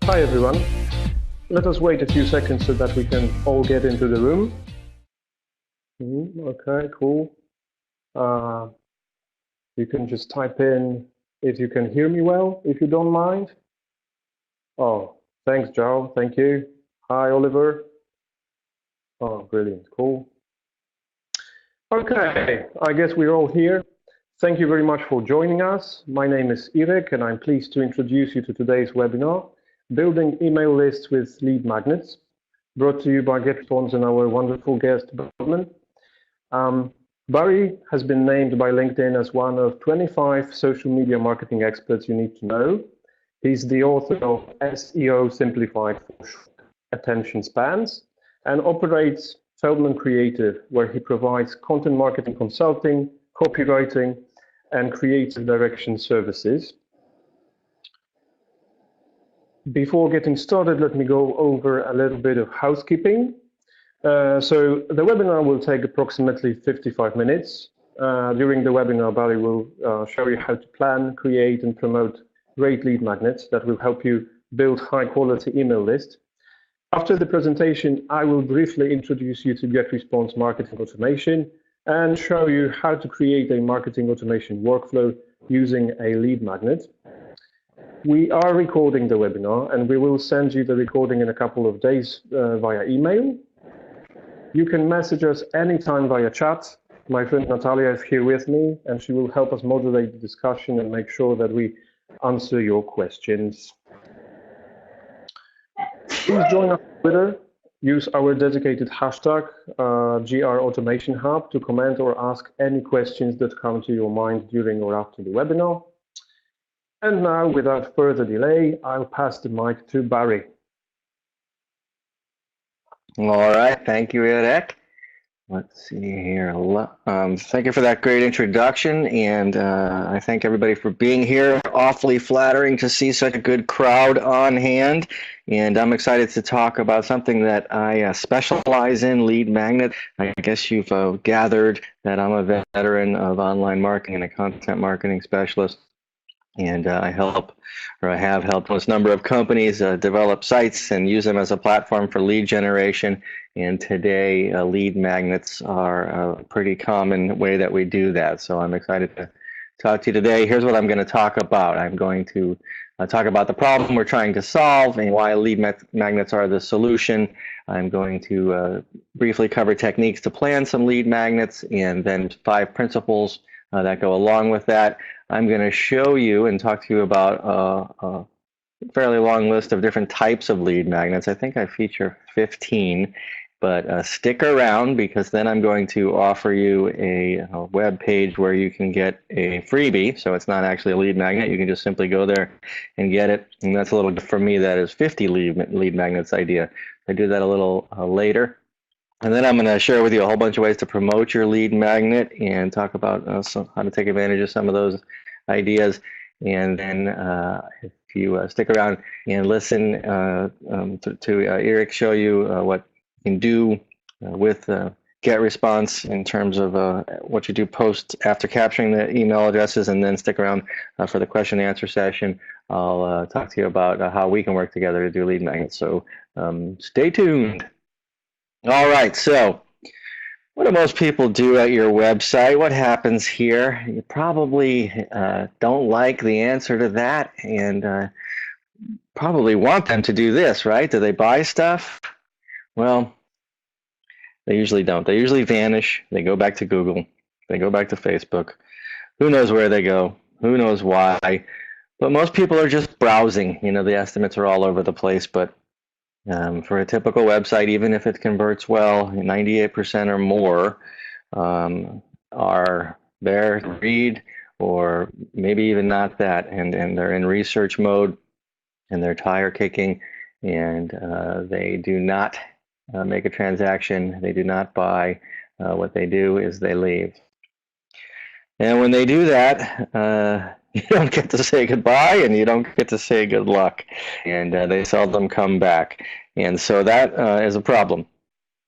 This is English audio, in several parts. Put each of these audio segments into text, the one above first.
Hi everyone. Let us wait a few seconds so that we can all get into the room. Okay, cool. You can just type in if you can hear me well, if you don't mind. Oh, thanks, Joe. Thank you. Hi, Oliver. Oh, brilliant. Cool. Okay, I guess we're all here. Thank you very much for joining us. My name is Irek, and I'm pleased to introduce you to today's webinar, Building Email Lists with Lead Magnets, brought to you by GetResponse and our wonderful guest, Bowman. Barry has been named by LinkedIn as one of 25 social media marketing experts you need to know. He's the author of SEO Simplified for Attention Spans and operates Feldman Creative, where he provides content marketing consulting, copywriting, and creative direction services. Before getting started, let me go over a little bit of housekeeping. So the webinar will take approximately 55 minutes. During the webinar, Barry will show you how to plan, create, and promote great lead magnets that will help you build high-quality email lists. After the presentation, I will briefly introduce you to GetResponse Marketing Automation and show you how to create a marketing automation workflow using a lead magnet. We are recording the webinar, and we will send you the recording in a couple of days via email. You can message us anytime via chat. My friend Natalia is here with me, and she will help us moderate the discussion and make sure that we answer your questions. Please join us on Twitter. Use our dedicated hashtag, GR Automation Hub, to comment or ask any questions that come to your mind during or after the webinar. And now, without further delay, I'll pass the mic to Barry. All right, thank you, Irek. Let's see here. Thank you for that great introduction, and I thank everybody for being here. Awfully flattering to see such a good crowd on hand, and I'm excited to talk about something that I specialize in, lead magnet. I guess you've gathered that I'm a veteran of online marketing and a content marketing specialist. And I have helped a number of companies develop sites and use them as a platform for lead generation. And today, lead magnets are a pretty common way that we do that. So I'm excited to talk to you today. Here's what I'm going to talk about. I'm going to talk about the problem we're trying to solve and why lead magnets are the solution. I'm going to briefly cover techniques to plan some lead magnets, and then 5 principles that go along with that. I'm going to show you and talk to you about a fairly long list of different types of lead magnets. I think I feature 15, but stick around, because then I'm going to offer you a web page where you can get a freebie. So it's not actually a lead magnet. You can just simply go there and get it. And that's a little, for me, that is 50 lead magnets idea. I do that a little later. And then I'm going to share with you a whole bunch of ways to promote your lead magnet and talk about how to take advantage of some of those ideas. And then if you stick around and listen to Irek show you what you can do with GetResponse in terms of what you do post after capturing the email addresses, and then stick around for the question and answer session. I'll talk to you about how we can work together to do lead magnets. So stay tuned. All right, so what do most people do at your website? What happens here? You probably don't like the answer to that, and probably want them to do this, right? Do they buy stuff? Well, they usually don't. They usually vanish. They go back to Google. They go back to Facebook. Who knows where they go? Who knows why? But most people are just browsing. You know, the estimates are all over the place, but for a typical website, even if it converts well, 98% or more are there to read, or maybe even not that, and they're in research mode, and they're tire kicking, and they do not make a transaction. They do not buy. What they do is they leave. And when they do that, you don't get to say goodbye, and you don't get to say good luck, and they seldom come back. And so that is a problem.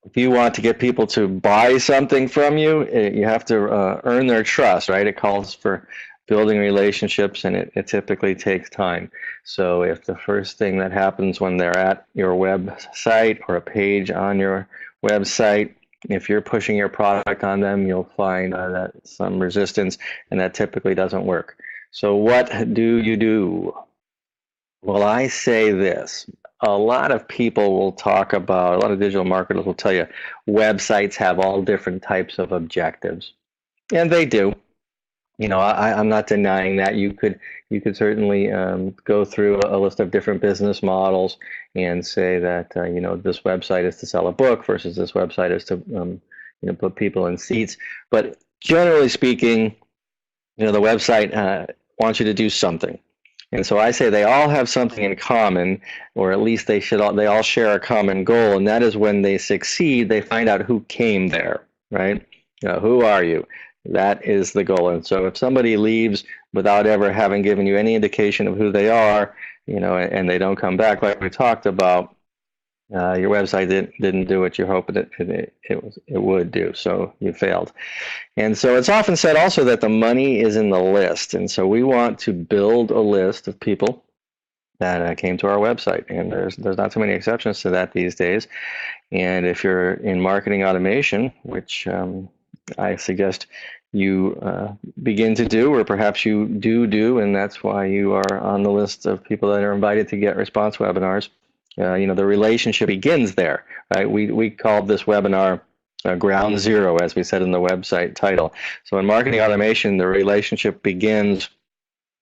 If you want to get people to buy something from you, you have to earn their trust, right? It calls for building relationships, and it typically takes time. So if the first thing that happens when they're at your website or a page on your website, if you're pushing your product on them, you'll find that some resistance, and that typically doesn't work. So what do you do? Well, I say this. A lot of people will talk about, a lot of digital marketers will tell you websites have all different types of objectives. And they do. I'm not denying that. You could certainly go through a list of different business models and say that this website is to sell a book versus this website is to put people in seats. But generally speaking, the website wants you to do something. And so I say they all have something in common, or at least they all share a common goal, and that is when they succeed, they find out who came there, right? Who are you? That is the goal. And so if somebody leaves without ever having given you any indication of who they are, and they don't come back, like we talked about, your website didn't do what you hoped it would do, so you failed. And so it's often said also that the money is in the list, and so we want to build a list of people that came to our website, and there's not too many exceptions to that these days. And if you're in marketing automation, which I suggest you begin to do, or perhaps you do, and that's why you are on the list of people that are invited to get response webinars. The relationship begins there, right? We called this webinar Ground Zero, as we said in the website title. So in marketing automation, the relationship begins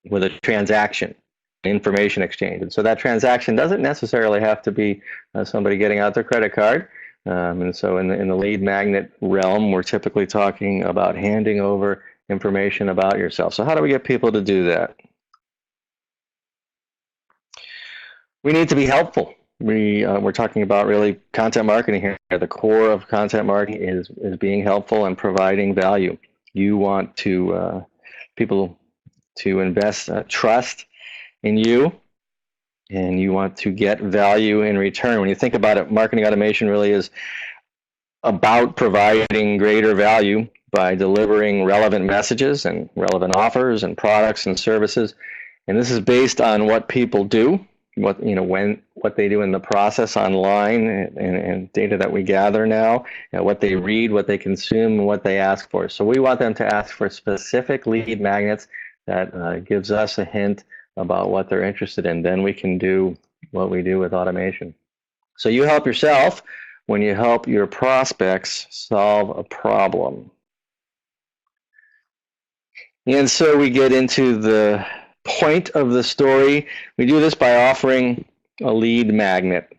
with a transaction, information exchange. And so that transaction doesn't necessarily have to be somebody getting out their credit card. And so in the lead magnet realm, we're typically talking about handing over information about yourself. So how do we get people to do that? We need to be helpful. We're talking about really content marketing here. The core of content marketing is being helpful and providing value. You want people to invest trust in you, and you want to get value in return. When you think about it, marketing automation really is about providing greater value by delivering relevant messages and relevant offers and products and services. And this is based on what people do, what they do in the process online, and data that we gather now, what they read, what they consume, and what they ask for. So we want them to ask for specific lead magnets that gives us a hint about what they're interested in. Then we can do what we do with automation. So you help yourself when you help your prospects solve a problem. And so we get into the point of the story. We do this by offering a lead magnet.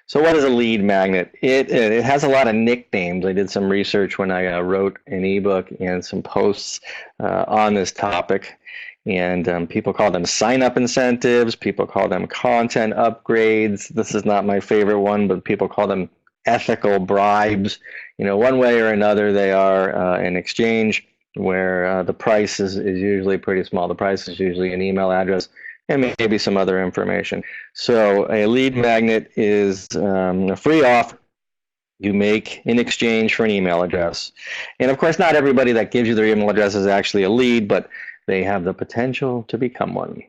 So what is a lead magnet? It has a lot of nicknames. I did some research when I wrote an ebook and some posts on this topic. And people call them sign-up incentives. People call them content upgrades. This is not my favorite one, but people call them ethical bribes. One way or another, they are an exchange where the price is usually pretty small. The price is usually an email address and maybe some other information. So a lead magnet is a free offer you make in exchange for an email address. And of course, not everybody that gives you their email address is actually a lead, but they have the potential to become one.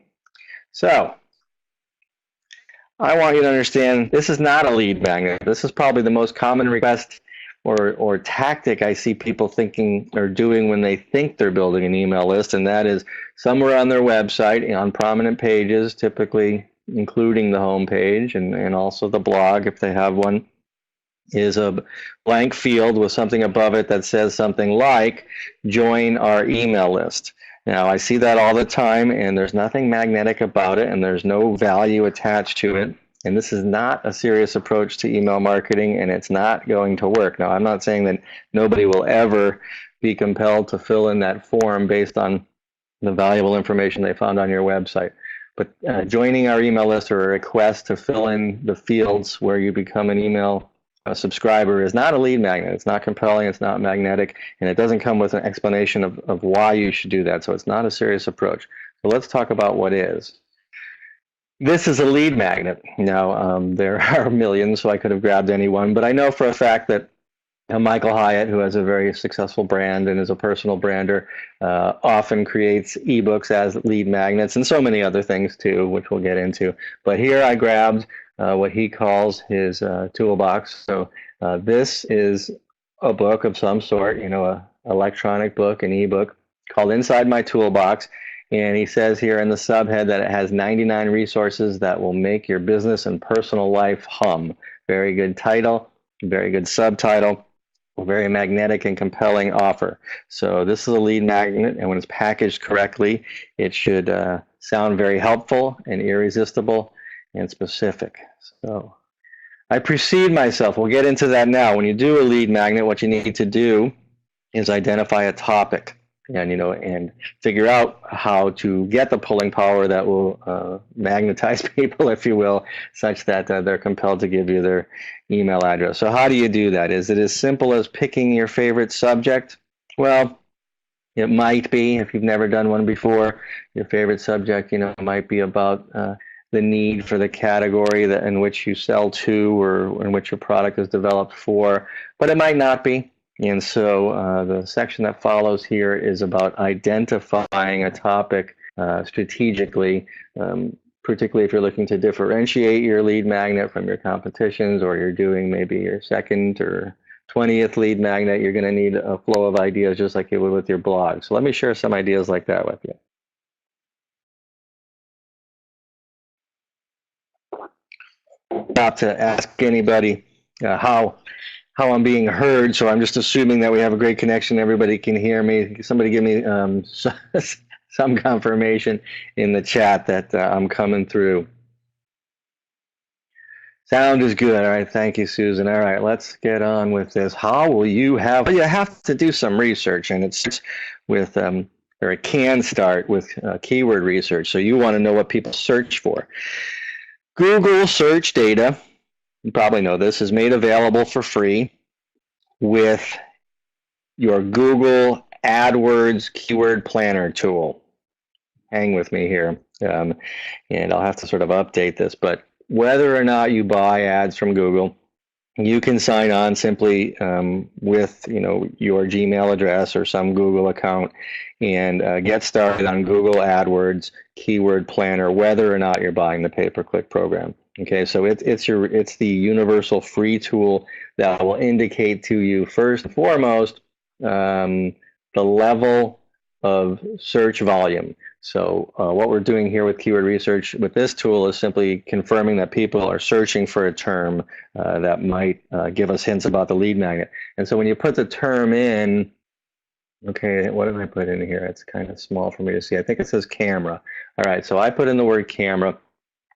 So I want you to understand this is not a lead magnet. This is probably the most common request or tactic I see people thinking or doing when they think they're building an email list, and that is somewhere on their website, on prominent pages, typically including the home page and also the blog if they have one, is a blank field with something above it that says something like, join our email list. Now, I see that all the time, and there's nothing magnetic about it, and there's no value attached to it. And this is not a serious approach to email marketing, and it's not going to work. Now, I'm not saying that nobody will ever be compelled to fill in that form based on the valuable information they found on your website. But joining our email list or a request to fill in the fields where you become an email subscriber is not a lead magnet. It's not compelling, it's not magnetic, and it doesn't come with an explanation of why you should do that. So it's not a serious approach. So let's talk about what is. This is a lead magnet. Now, there are millions, so I could have grabbed any one, but I know for a fact that Michael Hyatt, who has a very successful brand and is a personal brander, often creates ebooks as lead magnets and so many other things too, which we'll get into. But here I grabbed what he calls his toolbox. So this is a book of some sort, you know, a electronic book, an ebook called Inside My Toolbox. And he says here in the subhead that it has 99 resources that will make your business and personal life hum. Very good title, very good subtitle, a very magnetic and compelling offer. So this is a lead magnet, and when it's packaged correctly, it should sound very helpful and irresistible and specific. So I precede myself. We'll get into that now. When you do a lead magnet, what you need to do is identify a topic and, you know, and figure out how to get the pulling power that will magnetize people, if you will, such that they're compelled to give you their email address. So how do you do that? Is it as simple as picking your favorite subject? Well, it might be. If you've never done one before, your favorite subject, you know, might be about the need for the category that in which you sell to or in which your product is developed for, but it might not be. And so the section that follows here is about identifying a topic strategically, particularly if you're looking to differentiate your lead magnet from your competitions, or you're doing maybe your second or 20th lead magnet. You're going to need a flow of ideas just like you would with your blog. So let me share some ideas like that with you. Not to ask anybody how I'm being heard, so I'm just assuming that we have a great connection. Everybody can hear me. Somebody give me some confirmation in the chat that I'm coming through. Sound is good. All right, thank you, Susan. All right, let's get on with this. How will you have? Well, you have to do some research, and it's with, or it can start with keyword research. So you want to know what people search for. Google search data, you probably know this, is made available for free with your Google AdWords keyword planner tool. Hang with me here, and I'll have to sort of update this, but whether or not you buy ads from Google, you can sign on simply with, you know, your Gmail address or some Google account and get started on Google AdWords keyword planner, whether or not you're buying the pay-per-click program. Okay, so it's the universal free tool that will indicate to you first and foremost the level of search volume. So what we're doing here with keyword research with this tool is simply confirming that people are searching for a term that might give us hints about the lead magnet. And so when you put the term in, okay, what did I put in here? It's kind of small for me to see. I think it says camera. All right, so I put in the word camera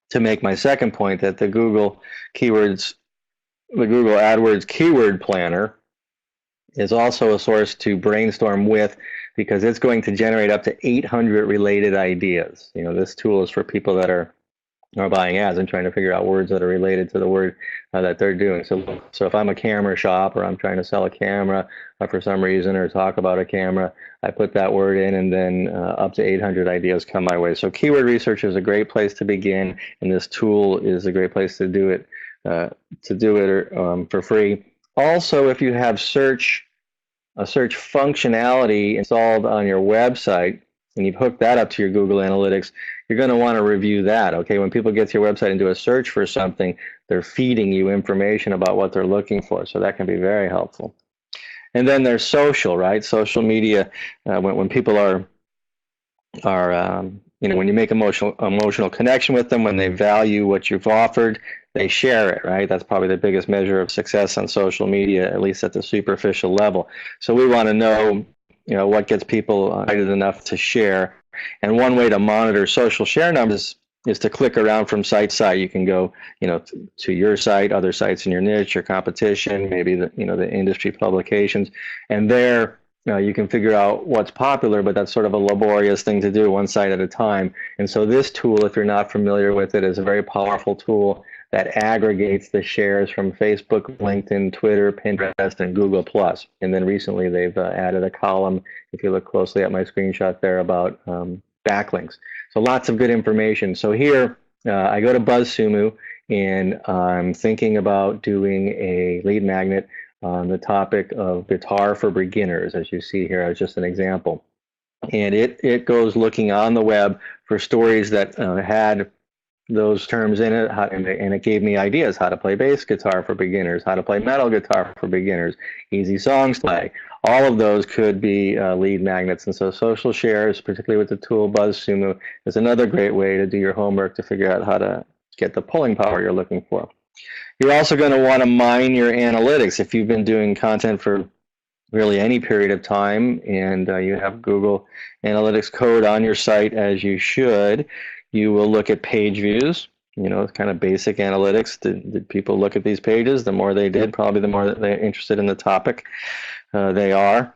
to make my second point that the Google AdWords keyword planner is also a source to brainstorm with, because it's going to generate up to 800 related ideas. You know, this tool is for people that are buying ads and trying to figure out words that are related to the word that they're doing. So if I'm a camera shop, or I'm trying to sell a camera for some reason, or talk about a camera, I put that word in, and then up to 800 ideas come my way. So keyword research is a great place to begin, and this tool is a great place to do it for free. Also, if you have a search functionality installed on your website and you've hooked that up to your Google Analytics, you're going to want to review that. Okay, when people get to your website and do a search for something, they're feeding you information about what they're looking for, so that can be very helpful. And then there's social, right? Social media, when people are you know, when you make emotional connection with them, when they value what you've offered, they share it, right? That's probably the biggest measure of success on social media, at least at the superficial level. So we want to know, you know, what gets people excited enough to share. And one way to monitor social share numbers is to click around from site to site. You can go, you know, to your site, other sites in your niche, your competition, maybe the, you know, the industry publications, and there you can figure out what's popular, but that's sort of a laborious thing to do, one site at a time. And so this tool, if you're not familiar with it, is a very powerful tool that aggregates the shares from Facebook, LinkedIn, Twitter, Pinterest, and Google+. And then recently they've added a column, if you look closely at my screenshot there, about backlinks. So lots of good information. So here I go to BuzzSumo, and I'm thinking about doing a lead magnet on the topic of guitar for beginners, as you see here as just an example. And it goes looking on the web for stories that had those terms in it, and it gave me ideas: how to play bass guitar for beginners, how to play metal guitar for beginners, easy songs to play. All of those could be lead magnets. And so social shares, particularly with the tool BuzzSumo, is another great way to do your homework to figure out how to get the pulling power you're looking for. You're also going to want to mine your analytics. If you've been doing content for really any period of time and you have Google Analytics code on your site, as you should, you will look at page views. You know, it's kind of basic analytics. Did people look at these pages? The more they did, probably the more that they're interested in the topic they are.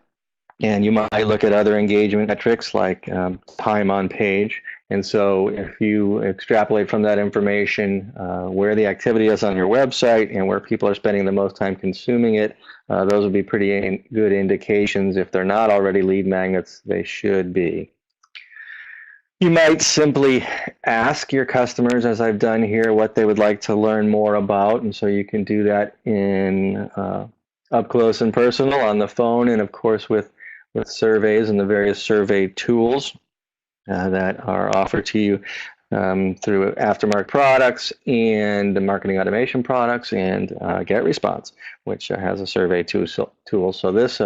And you might look at other engagement metrics like time on page. And so if you extrapolate from that information where the activity is on your website and where people are spending the most time consuming it, those would be pretty good indications. If they're not already lead magnets, they should be. You might simply ask your customers, as I've done here, what they would like to learn more about. And so you can do that in up close and personal, on the phone, and of course with surveys and the various survey tools that are offered to you through Aftermarket products and the marketing automation products and GetResponse, which has a survey tool. So this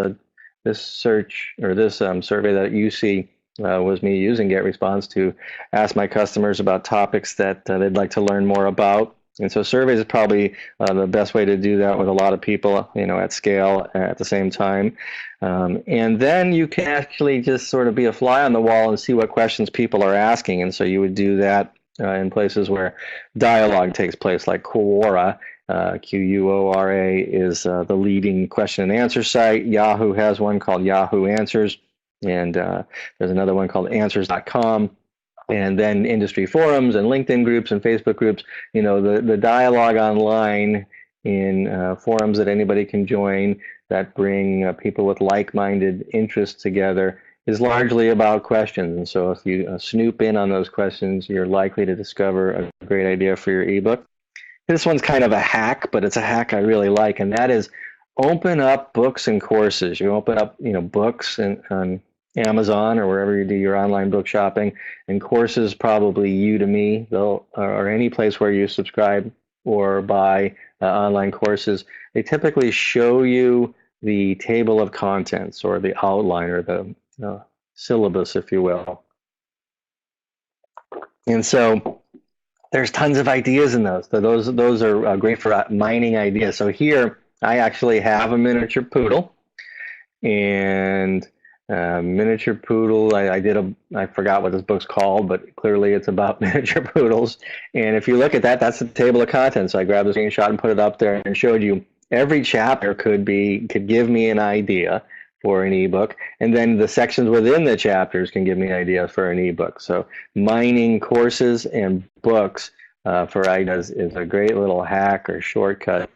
search, or this survey that you see was me using GetResponse to ask my customers about topics that they'd like to learn more about. And so surveys is probably the best way to do that with a lot of people, you know, at scale at the same time. And then you can actually just sort of be a fly on the wall and see what questions people are asking. And so you would do that in places where dialogue takes place, like Quora. Quora is the leading question and answer site. Yahoo has one called Yahoo Answers. And there's another one called answers.com. And then industry forums and LinkedIn groups and Facebook groups. You know, the dialogue online in forums that anybody can join that bring people with like-minded interests together is largely about questions. And so if you snoop in on those questions, you're likely to discover a great idea for your ebook. This one's kind of a hack, but it's a hack I really like, and that is open up books and courses. You open up, you know, books on Amazon or wherever you do your online book shopping, and courses, probably Udemy, or any place where you subscribe or buy online courses. They typically show you the table of contents or the outline or the syllabus, if you will. And so there's tons of ideas in those. So those are great for mining ideas. So here I actually have a miniature poodle, and miniature poodle. I forgot what this book's called, but clearly it's about miniature poodles. And if you look at that, that's the table of contents. So I grabbed a screenshot and put it up there and showed you every chapter could give me an idea for an ebook, and then the sections within the chapters can give me ideas for an ebook. So mining courses and books for ideas is a great little hack or shortcut.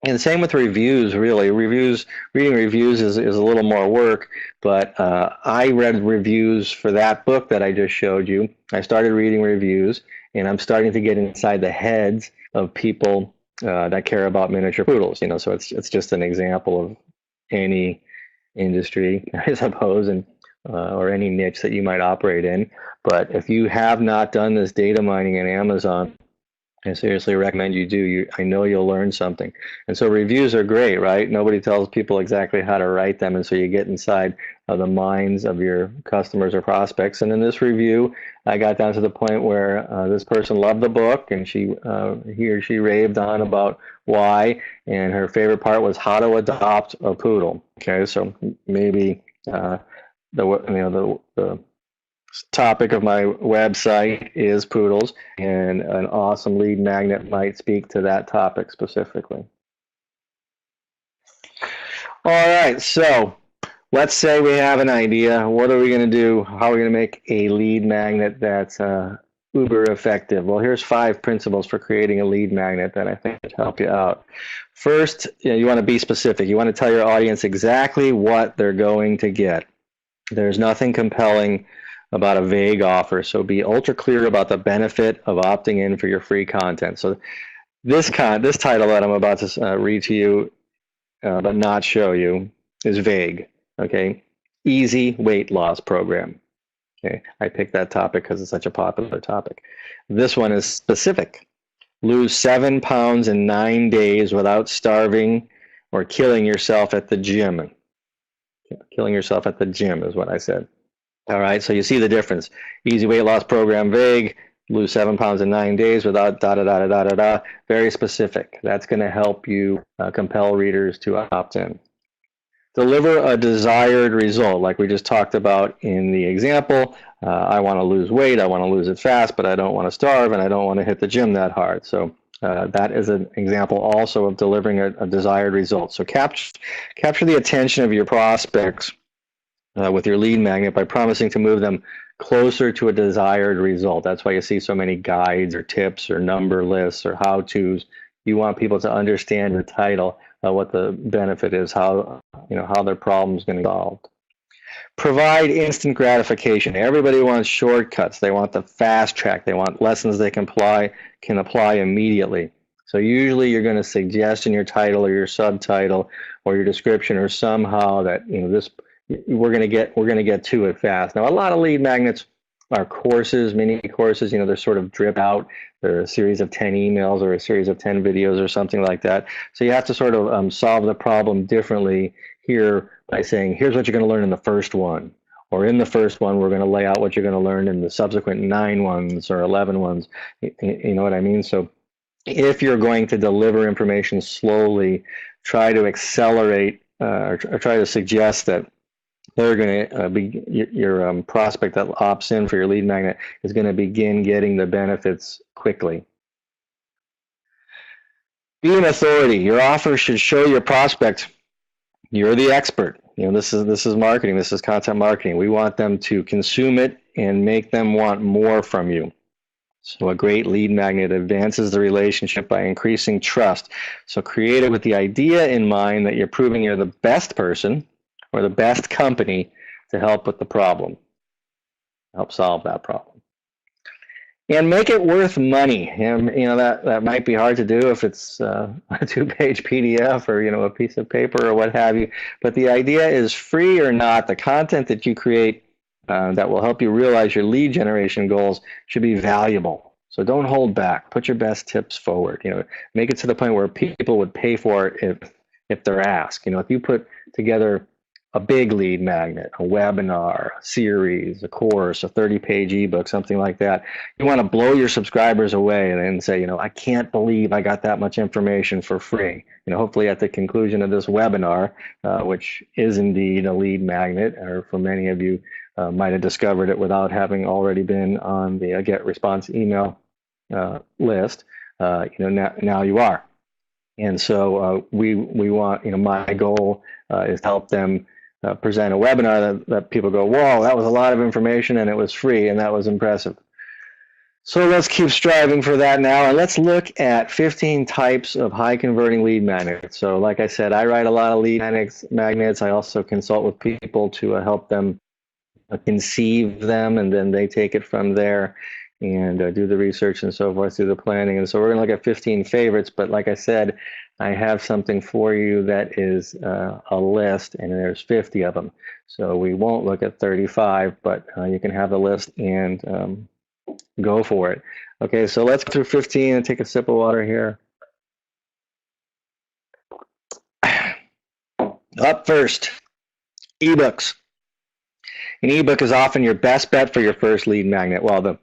And same with reviews, really. Reading reviews is a little more work, but I read reviews for that book that I just showed you. I started reading reviews, and I'm starting to get inside the heads of people that care about miniature poodles. You know, so it's just an example of any industry, I suppose, and or any niche that you might operate in. But if you have not done this data mining in Amazon, I seriously recommend you do. I know you'll learn something. And so reviews are great, right? Nobody tells people exactly how to write them, and so you get inside of the minds of your customers or prospects. And in this review, I got down to the point where this person loved the book, and he or she raved on about why, and her favorite part was how to adopt a poodle. Okay, so maybe the topic of my website is poodles, and an awesome lead magnet might speak to that topic specifically. All right, so let's say we have an idea. What are we going to do? How are we going to make a lead magnet that's uber effective? Well, here's 5 principles for creating a lead magnet that I think would help you out. First, you want to be specific. You want to tell your audience exactly what they're going to get. There's nothing compelling about a vague offer, so be ultra clear about the benefit of opting in for your free content. So this title that I'm about to read to you but not show you is vague. Okay, easy weight loss program. Okay, I picked that topic because it's such a popular topic. This one is specific. Lose 7 pounds in 9 days without starving or killing yourself at the gym. Killing yourself at the gym is what I said. All right, so you see the difference. Easy weight loss program, vague. Lose 7 pounds in 9 days without da da da da da da da. Very specific. That's going to help you compel readers to opt in. Deliver a desired result, like we just talked about in the example. I want to lose weight, I want to lose it fast, but I don't want to starve, and I don't want to hit the gym that hard. So that is an example also of delivering a desired result. So capture the attention of your prospects with your lead magnet by promising to move them closer to a desired result. That's why you see so many guides or tips or number lists or how-tos. You want people to understand the title, what the benefit is, how their problem is going to be solved. Provide instant gratification. Everybody wants shortcuts. They want the fast track. They want lessons they can apply immediately. So usually you're going to suggest in your title or your subtitle or your description or somehow that we're going to get to it fast. Now a lot of lead magnets are courses, mini courses. They're sort of drip out. They're a series of 10 emails or a series of 10 videos or something like that. So you have to sort of solve the problem differently here by saying, here's what you're going to learn in the first one. Or in the first one, we're going to lay out what you're going to learn in the subsequent 9 ones or 11 ones. You know what I mean? So if you're going to deliver information slowly, try to accelerate or try to suggest that they're going to be your prospect that opts in for your lead magnet is going to begin getting the benefits quickly. Be an authority. Your offer should show your prospect you're the expert. This is marketing. This is content marketing. We want them to consume it and make them want more from you. So a great lead magnet advances the relationship by increasing trust. So create it with the idea in mind that you're proving you're the best person or the best company to help with the problem, help solve that problem. And make it worth money. And that might be hard to do if it's a 2-page PDF or a piece of paper or what have you. But the idea is, free or not, the content that you create that will help you realize your lead generation goals should be valuable. So don't hold back. Put your best tips forward. Make it to the point where people would pay for it if they're asked. If you put together a big lead magnet, a webinar, a series, a course, a 30-page ebook, something like that, you want to blow your subscribers away and say, I can't believe I got that much information for free. Hopefully at the conclusion of this webinar, which is indeed a lead magnet, or for many of you might have discovered it without having already been on the Get Response email list, now you are. And so we want, my goal is to help them present a webinar that people go, whoa, that was a lot of information and it was free and that was impressive. So let's keep striving for that now, and let's look at 15 types of high converting lead magnets. So like I said, I write a lot of lead magnets. I also consult with people to help them conceive them, and then they take it from there and do the research and so forth, do the planning. And so we're going to look at 15 favorites, but like I said, I have something for you that is a list, and there's 50 of them. So we won't look at 35, but you can have the list and go for it. Okay, so let's go through 15 and take a sip of water here. Up first, ebooks. An ebook is often your best bet for your first lead magnet. Well, the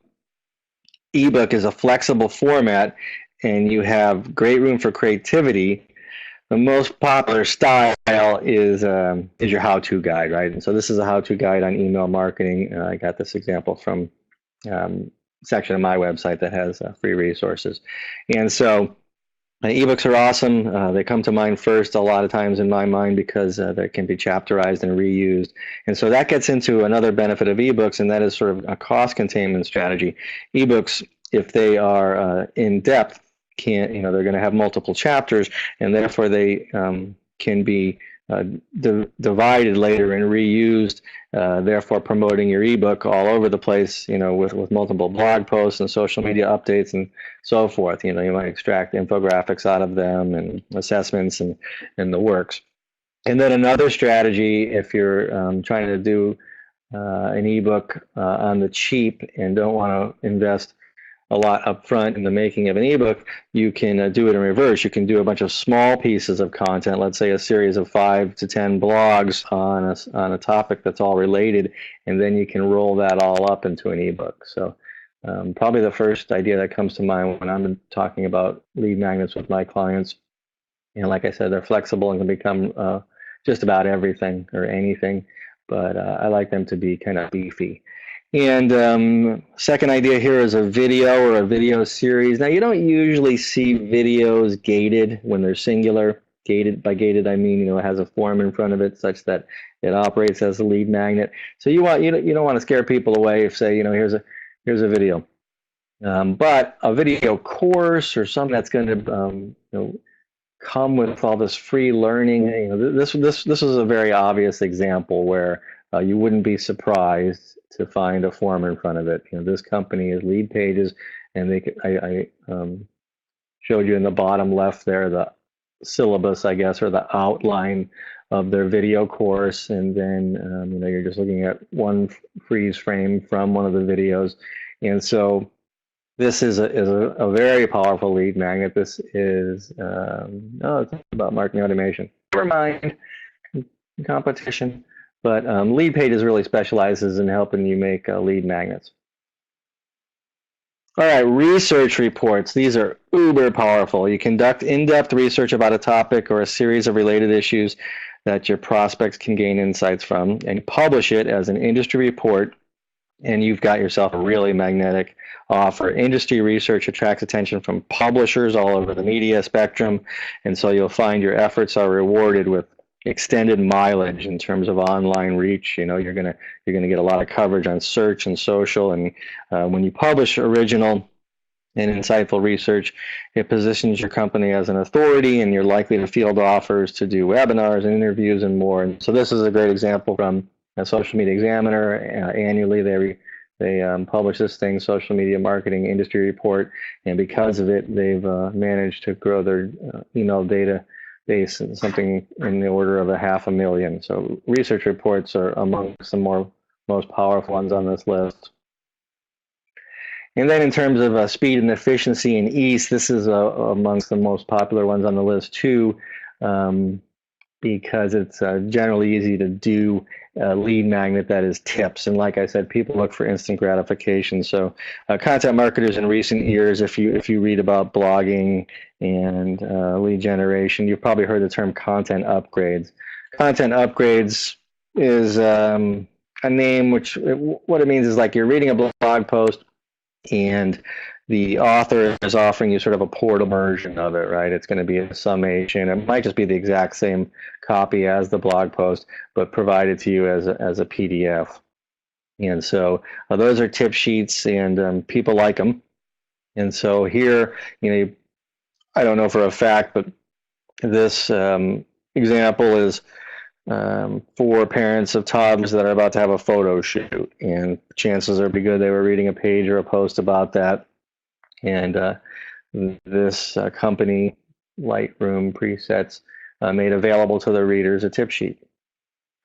ebook is a flexible format and you have great room for creativity. The most popular style is your how-to guide, right? And so this is a how-to guide on email marketing. I got this example from section of my website that has free resources. And so ebooks are awesome. They come to mind first a lot of times in my mind because they can be chapterized and reused. And so that gets into another benefit of ebooks, and that is sort of a cost containment strategy. Ebooks, if they are in depth, they're going to have multiple chapters, and therefore they can be divided later and reused, therefore promoting your ebook all over the place, with multiple blog posts and social media updates and so forth. You might extract infographics out of them and assessments and the works. And then another strategy, if you're trying to do an ebook on the cheap and don't want to invest a lot up front in the making of an ebook, you can do it in reverse. You can do a bunch of small pieces of content, let's say a series of 5 to 10 blogs on a topic that's all related, and then you can roll that all up into an ebook. So probably the first idea that comes to mind when I'm talking about lead magnets with my clients. And like I said, they're flexible and can become just about everything or anything, but I like them to be kind of beefy. And second idea here is a video or a video series. Now, you don't usually see videos gated when they're singular. Gated, by gated, I mean, it has a form in front of it such that it operates as a lead magnet. So you don't want to scare people away if, say, here's a video. But a video course or something that's going to come with all this free learning. This is a very obvious example where you wouldn't be surprised to find a form in front of it. This company is Lead Pages, and I showed you in the bottom left there the syllabus, I guess, or the outline of their video course, and then you're just looking at one freeze frame from one of the videos, and so. This is a very powerful lead magnet. This is, it's about marketing automation. Never mind competition, but Lead Pages really specializes in helping you make lead magnets. All right, research reports. These are uber powerful. You conduct in-depth research about a topic or a series of related issues that your prospects can gain insights from, and publish it as an industry report, and you've got yourself a really magnetic offer. Industry research attracts attention from publishers all over the media spectrum, and so you'll find your efforts are rewarded with extended mileage in terms of online reach. You're gonna get a lot of coverage on search and social, and when you publish original and insightful research, it positions your company as an authority, and you're likely to field offers to do webinars and interviews and more. And so this is a great example from a Social Media Examiner. Annually, they publish this thing, Social Media Marketing Industry Report, and because of it, they've managed to grow their email database something in the order of 500,000. So research reports are amongst the most powerful ones on this list. And then in terms of speed and efficiency and ease, this is amongst the most popular ones on the list too, because it's generally easy to do a lead magnet that is tips. And like I said, people look for instant gratification. So content marketers in recent years, if you read about blogging and lead generation, you've probably heard the term content upgrades. Content upgrades is a name which, what it means is like you're reading a blog post and the author is offering you sort of a portable version of it, right? It's going to be a summation. It might just be the exact same copy as the blog post, but provided to you as a PDF. And so those are tip sheets, and people like them. And so here, I don't know for a fact, but this example is for parents of toddlers that are about to have a photo shoot, and chances are pretty good they were reading a page or a post about that. And this company, Lightroom Presets, made available to the readers a tip sheet.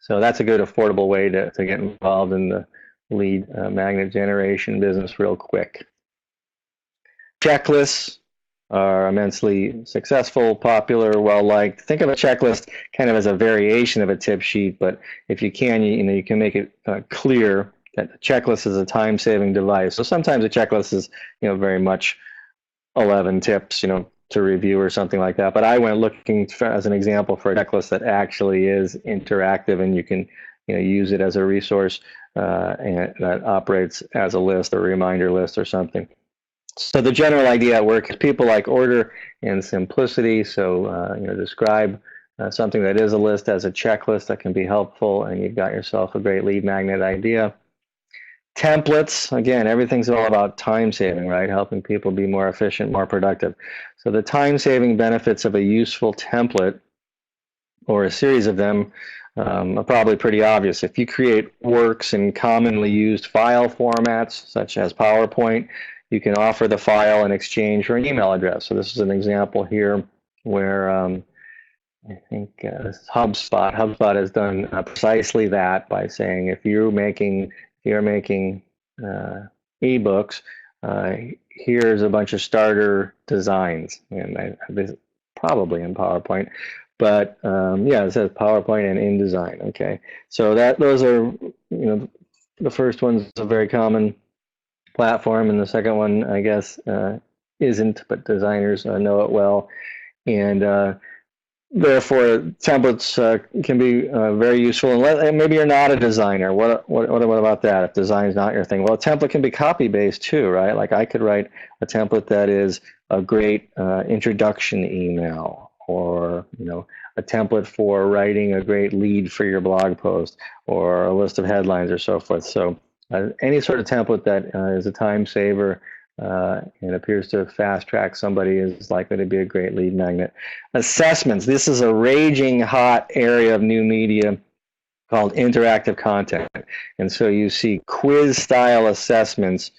So that's a good affordable way to get involved in the lead magnet generation business real quick. Checklists are immensely successful, popular, well-liked. Think of a checklist kind of as a variation of a tip sheet, but if you can, you can make it clear that a checklist is a time-saving device. So sometimes a checklist is, very much 11 tips, to review or something like that. But I went looking for, as an example, for a checklist that actually is interactive, and you can, use it as a resource and that operates as a list or reminder list or something. So the general idea at work is people like order and simplicity. So describe something that is a list as a checklist that can be helpful, and you've got yourself a great lead magnet idea. Templates, again, everything's all about time saving, right? Helping people be more efficient, more productive. So the time saving benefits of a useful template or a series of them are probably pretty obvious. If you create works in commonly used file formats, such as PowerPoint, you can offer the file in exchange for an email address. So this is an example here where I think this is HubSpot. HubSpot has done precisely that by saying if you're making ebooks, uh, here's a bunch of starter designs, and this probably in PowerPoint, but yeah, it says PowerPoint and InDesign. Okay, so those are the first one's a very common platform, and the second one, I guess, isn't, but designers know it well, and therefore, templates can be very useful. And maybe you're not a designer. What about that? If design's not your thing, well, a template can be copy based too, right? Like I could write a template that is a great introduction email, or a template for writing a great lead for your blog post, or a list of headlines, or so forth. So any sort of template that is a time saver and appears to fast track somebody is likely to be a great lead magnet. Assessments. This is a raging hot area of new media called interactive content. And so you see quiz style assessments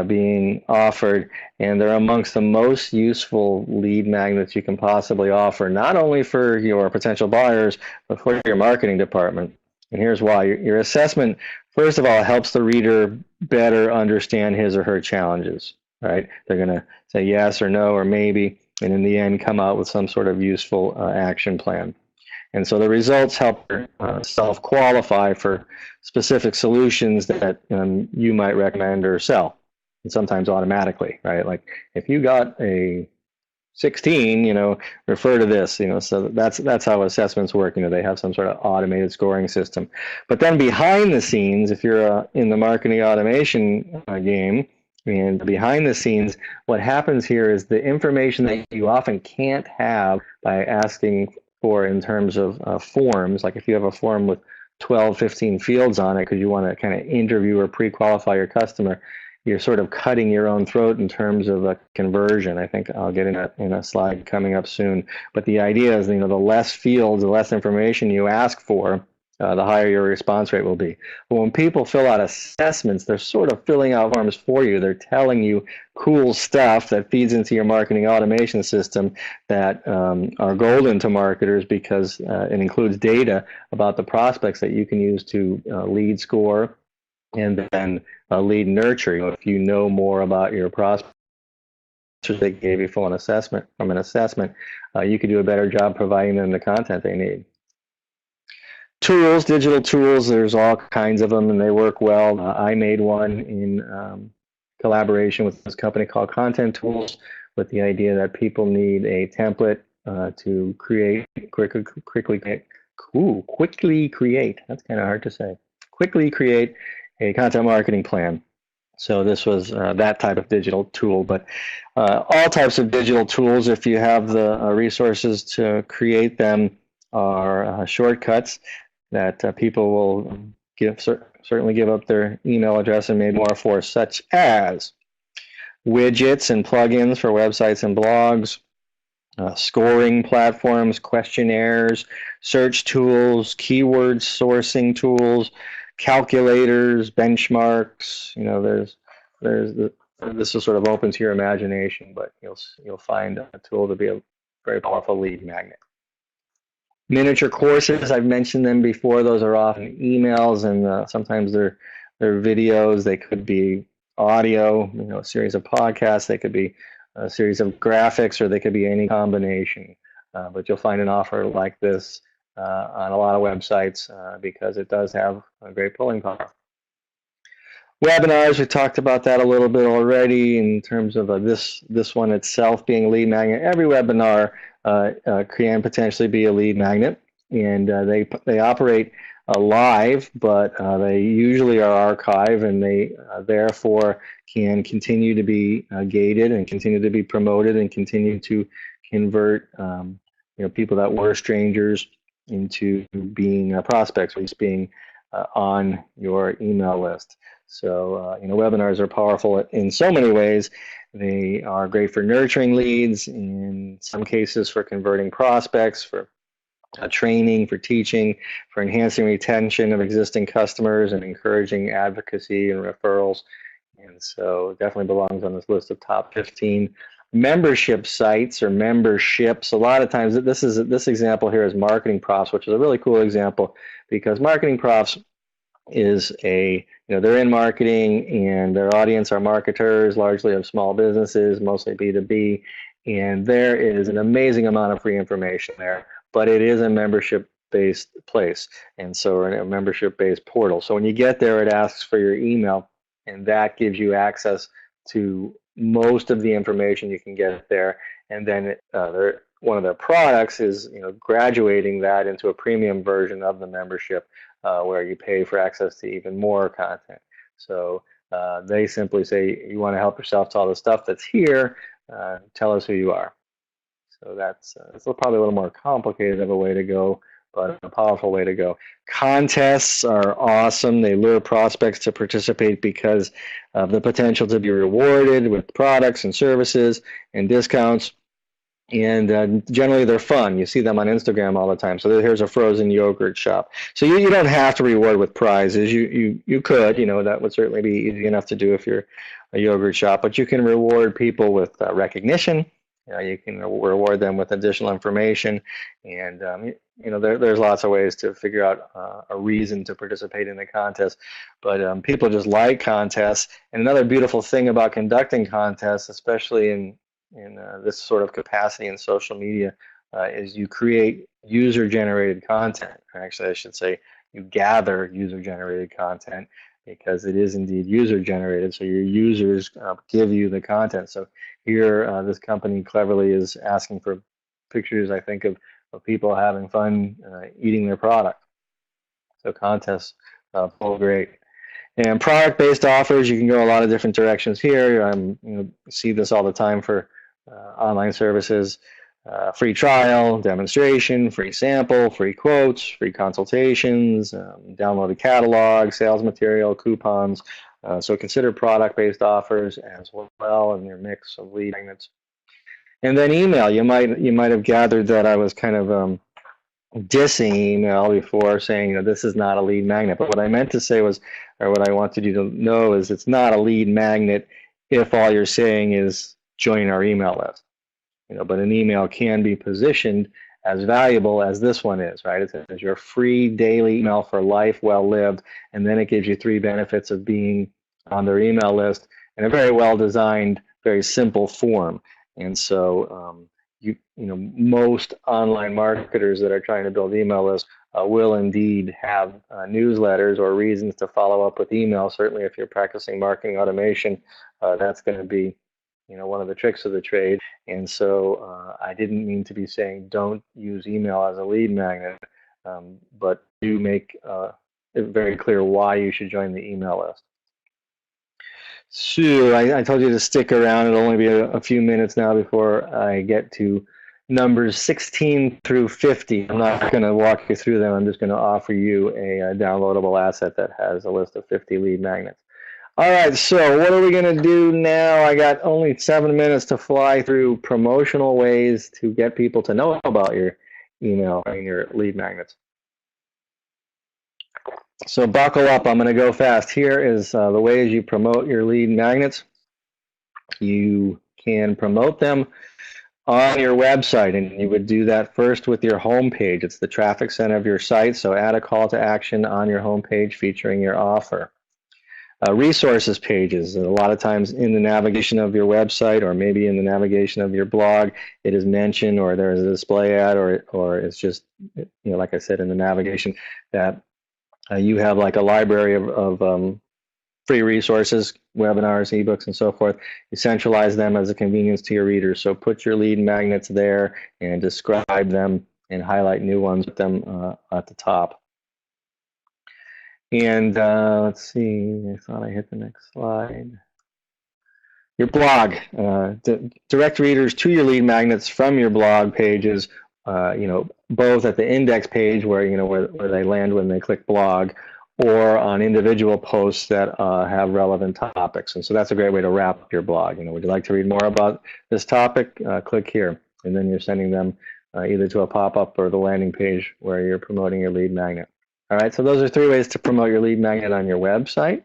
being offered, and they're amongst the most useful lead magnets you can possibly offer, not only for your potential buyers, but for your marketing department. And here's why. Your assessment, first of all, helps the reader better understand his or her challenges, right? They're going to say yes or no or maybe, and in the end come out with some sort of useful action plan. And so the results help self-qualify for specific solutions that you might recommend or sell, and sometimes automatically, right? Like if you got a 16, refer to this, so that's how assessments work. They have some sort of automated scoring system. But then behind the scenes, if you're in the marketing automation game, and behind the scenes, what happens here is the information that you often can't have by asking for in terms of forms. Like if you have a form with 12, 15 fields on it because you want to kind of interview or pre-qualify your customer, you're sort of cutting your own throat in terms of a conversion. I think I'll get in a slide coming up soon. But the idea is, the less fields, the less information you ask for, the higher your response rate will be. But when people fill out assessments, they're sort of filling out forms for you. They're telling you cool stuff that feeds into your marketing automation system that are golden to marketers, because it includes data about the prospects that you can use to lead score and then lead nurture. If you know more about your prospects, they gave you from an assessment, you could do a better job providing them the content they need. Tools, digital tools, there's all kinds of them, and they work well. I made one in collaboration with this company called Content Tools, with the idea that people need a template to quickly create. That's kind of hard to say. Quickly create a content marketing plan. So this was that type of digital tool, but all types of digital tools, if you have the resources to create them, are shortcuts that people will certainly give up their email address and made more for, such as widgets and plugins for websites and blogs, scoring platforms, questionnaires, search tools, keyword sourcing tools, calculators, benchmarks. This is sort of open to your imagination, but you'll find a tool to be a very powerful lead magnet. Miniature courses, I've mentioned them before. Those are often emails, and sometimes they're videos. They could be audio, a series of podcasts. They could be a series of graphics, or they could be any combination. But you'll find an offer like this on a lot of websites because it does have a great pulling power. Webinars, we talked about that a little bit already in terms of this one itself being a lead magnet. Every webinar can potentially be a lead magnet, and they operate live, but they usually are archived, and they therefore can continue to be gated and continue to be promoted and continue to convert people that were strangers into being prospects, or at least being on your email list. So webinars are powerful in so many ways. They are great for nurturing leads, in some cases for converting prospects, for training, for teaching, for enhancing retention of existing customers, and encouraging advocacy and referrals. And so it definitely belongs on this list of top 15 membership sites or memberships. A lot of times, this example here is Marketing Profs, which is a really cool example because Marketing Profs is they're in marketing and their audience are marketers, largely of small businesses, mostly B2B, and there is an amazing amount of free information there, but it is a membership-based place, and so we're in a membership-based portal. So when you get there, it asks for your email, and that gives you access to most of the information you can get there, and then one of their products is graduating that into a premium version of the membership where you pay for access to even more content. So they simply say, you want to help yourself to all the stuff that's here, tell us who you are. So that's probably a little more complicated of a way to go, but a powerful way to go. Contests are awesome. They lure prospects to participate because of the potential to be rewarded with products and services and discounts. And generally they're fun. You see them on Instagram all the time. So here's a frozen yogurt shop. So you don't have to reward with prizes. You could, that would certainly be easy enough to do if you're a yogurt shop. But you can reward people with recognition. You can reward them with additional information, and there's lots of ways to figure out a reason to participate in the contest. But people just like contests. And another beautiful thing about conducting contests, especially in this sort of capacity in social media, is you create user-generated content. Or actually, I should say you gather user-generated content, because it is indeed user-generated. So your users give you the content. So here, this company cleverly is asking for pictures, I think, of people having fun eating their product. So contests feel great. And product-based offers, you can go a lot of different directions here. See this all the time for online services. Free trial, demonstration, free sample, free quotes, free consultations, downloaded catalog, sales material, coupons. So consider product-based offers as well in your mix of lead magnets. And then email. You might have gathered that I was kind of dissing email before, saying this is not a lead magnet. But what I meant to say was, or what I wanted you to know, is it's not a lead magnet if all you're saying is join our email list. But an email can be positioned as valuable as this one is, right? It says your free daily email for life well lived, and then it gives you 3 benefits of being on their email list in a very well designed, very simple form. And so most online marketers that are trying to build email lists will indeed have newsletters or reasons to follow up with email. Certainly if you're practicing marketing automation, that's going to be one of the tricks of the trade. And so I didn't mean to be saying don't use email as a lead magnet, but do make it very clear why you should join the email list. So I told you to stick around. It'll only be a few minutes now before I get to numbers 16 through 50. I'm not going to walk you through them. I'm just going to offer you a downloadable asset that has a list of 50 lead magnets. All right, so what are we going to do now? I got only 7 minutes to fly through promotional ways to get people to know about your email and your lead magnets. So buckle up, I'm going to go fast. Here is the ways you promote your lead magnets. You can promote them on your website, and you would do that first with your homepage. It's the traffic center of your site, so add a call to action on your homepage featuring your offer. Resources pages, a lot of times in the navigation of your website or maybe in the navigation of your blog, it is mentioned, or there's a display ad, or it's just, like I said, in the navigation that you have like a library of free resources, webinars, ebooks, and so forth. You centralize them as a convenience to your readers. So put your lead magnets there and describe them and highlight new ones with them at the top. And let's see, I thought I hit the next slide. Your blog, direct readers to your lead magnets from your blog pages, both at the index page where where they land when they click blog, or on individual posts that have relevant topics. And so that's a great way to wrap your blog. Would you like to read more about this topic? Click here, and then you're sending them either to a pop-up or the landing page where you're promoting your lead magnet. All right, so those are 3 ways to promote your lead magnet on your website.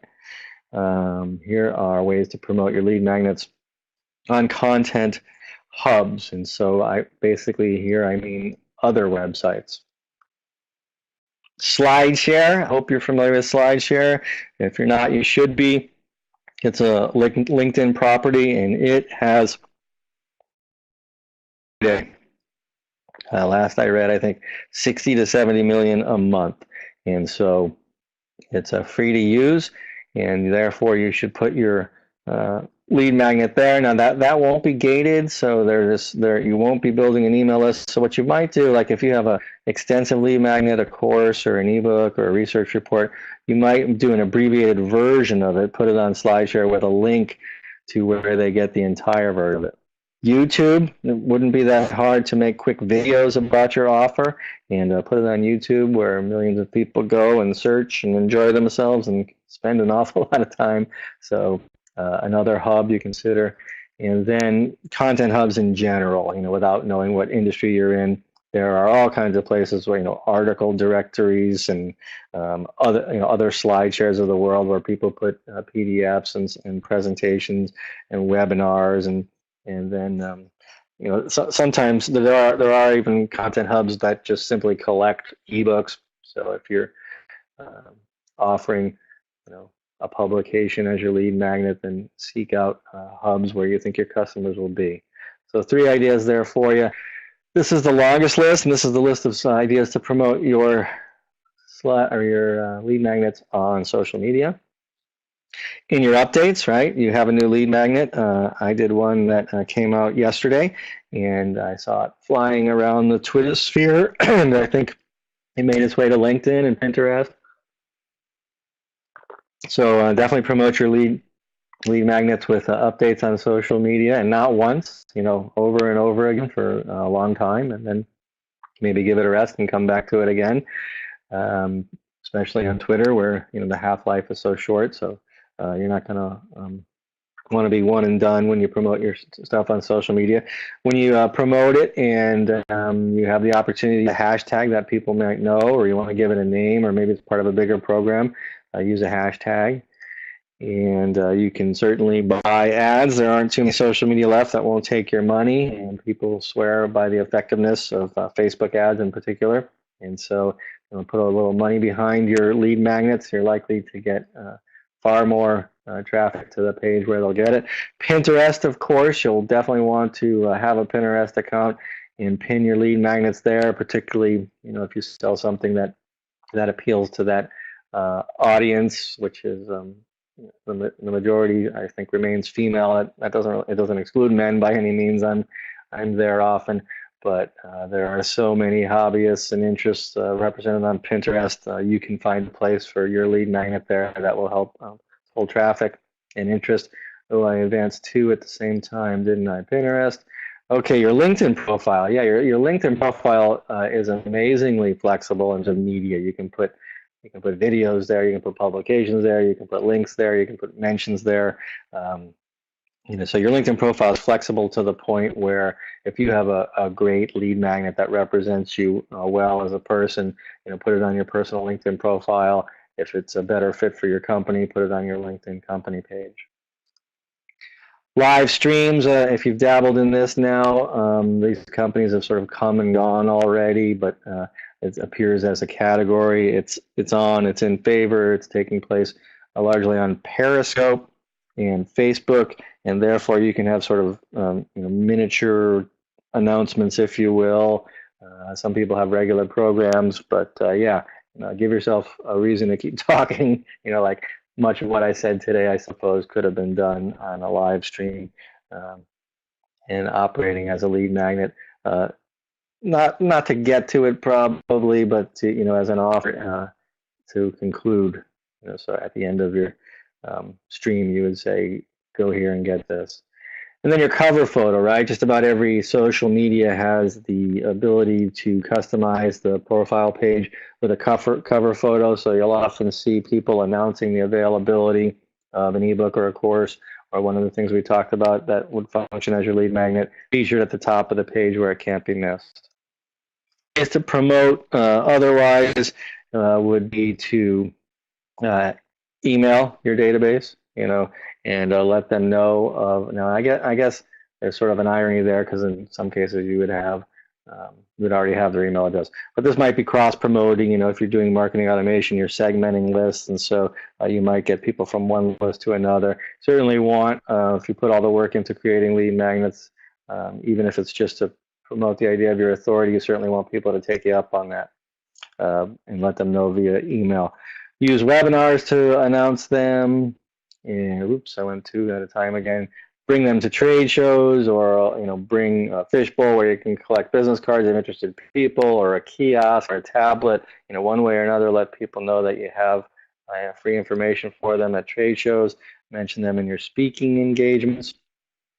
Here are ways to promote your lead magnets on content hubs. And so I basically here I mean other websites. SlideShare, I hope you're familiar with SlideShare. If you're not, you should be. It's a LinkedIn property, and it has, last I read, I think 60 to 70 million a month. And so it's free to use, and therefore you should put your lead magnet there. Now that won't be gated, so you won't be building an email list. So what you might do, like if you have a extensive lead magnet, a course or an ebook or a research report, you might do an abbreviated version of it, put it on SlideShare with a link to where they get the entire version of it. YouTube, it wouldn't be that hard to make quick videos about your offer and put it on YouTube where millions of people go and search and enjoy themselves and spend an awful lot of time. So another hub you consider. And then content hubs in general, without knowing what industry you're in, there are all kinds of places where, article directories and other slide shares of the world where people put PDFs and presentations and webinars and then sometimes there are even content hubs that just simply collect ebooks. So if you're offering a publication as your lead magnet, then seek out hubs where you think your customers will be. So 3 ideas there for you. This is the longest list, and this is the list of ideas to promote your lead magnets on social media. In your updates, right, you have a new lead magnet. I did one that came out yesterday, and I saw it flying around the Twitter sphere, and I think it made its way to LinkedIn and Pinterest. So definitely promote your lead magnets with updates on social media, and not once, over and over again for a long time, and then maybe give it a rest and come back to it again, especially on Twitter where the half-life is so short. So you're not going to want to be one and done when you promote your stuff on social media. When you promote it and you have the opportunity to hashtag that people might know, or you want to give it a name, or maybe it's part of a bigger program, use a hashtag. And you can certainly buy ads. There aren't too many social media left that won't take your money, and people swear by the effectiveness of Facebook ads in particular. And so put a little money behind your lead magnets, you're likely to get far more traffic to the page where they'll get it. Pinterest, of course, you'll definitely want to have a Pinterest account and pin your lead magnets there, particularly if you sell something that appeals to that audience, which is the majority, I think, remains female. It doesn't exclude men by any means. I'm there often, but there are so many hobbyists and interests represented on Pinterest. You can find a place for your lead magnet there that will help pull traffic and interest. Oh, I advanced 2 at the same time, didn't I? Pinterest. Okay, your LinkedIn profile. Yeah, your LinkedIn profile is amazingly flexible into media. You can put videos there, you can put publications there, you can put links there, you can put mentions there. So your LinkedIn profile is flexible to the point where if you have a great lead magnet that represents you well as a person, put it on your personal LinkedIn profile. If it's a better fit for your company, put it on your LinkedIn company page. Live streams, if you've dabbled in this now, these companies have sort of come and gone already, but it appears as a category. It's in favor. It's taking place largely on Periscope and Facebook, and therefore you can have sort of miniature announcements, if you will. Some people have regular programs, but give yourself a reason to keep talking. Like much of what I said today, I suppose, could have been done on a live stream and operating as a lead magnet. Not to get to it probably, but to, as an offer to conclude. So at the end of your stream, you would say, go here and get this. And then your cover photo, right? Just about every social media has the ability to customize the profile page with a cover photo. So you'll often see people announcing the availability of an ebook or a course, or one of the things we talked about that would function as your lead magnet, featured at the top of the page where it can't be missed. Is to promote otherwise would be to email your database, and let them know of. Now, I guess there's sort of an irony there, because in some cases you would already have their email address. But this might be cross-promoting. If you're doing marketing automation, you're segmenting lists, and so you might get people from one list to another. Certainly want, if you put all the work into creating lead magnets, even if it's just to promote the idea of your authority, you certainly want people to take you up on that and let them know via email. Use webinars to announce them. And oops, I went two at a time again. Bring them to trade shows, or bring a fishbowl where you can collect business cards of interested people, or a kiosk or a tablet. One way or another, let people know that you have free information for them at trade shows. Mention them in your speaking engagements.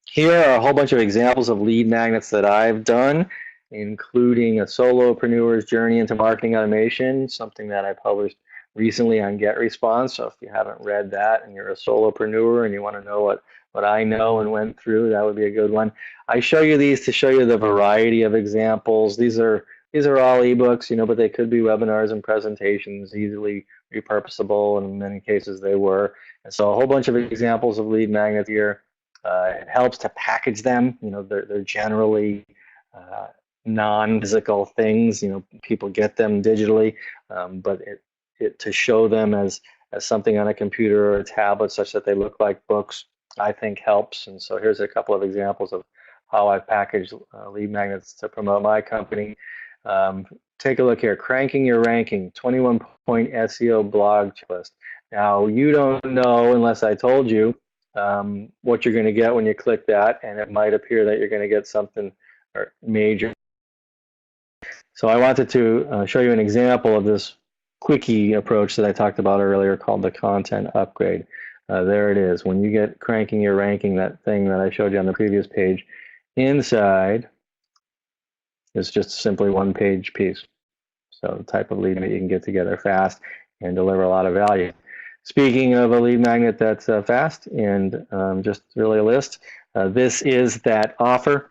Here are a whole bunch of examples of lead magnets that I've done, including a solopreneur's journey into marketing automation, something that I published recently on GetResponse. So if you haven't read that and you're a solopreneur and you want to know what I know and went through, that would be a good one. I show you these to show you the variety of examples. These are all ebooks, but they could be webinars and presentations, easily repurposable, and in many cases they were. And so a whole bunch of examples of lead magnets here. It helps to package them. They're generally non-physical things. People get them digitally, but to show them as something on a computer or a tablet such that they look like books, I think helps. And so here's a couple of examples of how I've packaged lead magnets to promote my company. Take a look here. Cranking Your Ranking, 21-point SEO blog checklist. Now, you don't know unless I told you what you're going to get when you click that, and it might appear that you're going to get something major. So I wanted to show you an example of this quickie approach that I talked about earlier called the content upgrade. There it is. When you get Cranking Your Ranking, that thing that I showed you on the previous page, inside is just simply one-page piece. So the type of lead that you can get together fast and deliver a lot of value. Speaking of a lead magnet that's fast and just really a list, this is that offer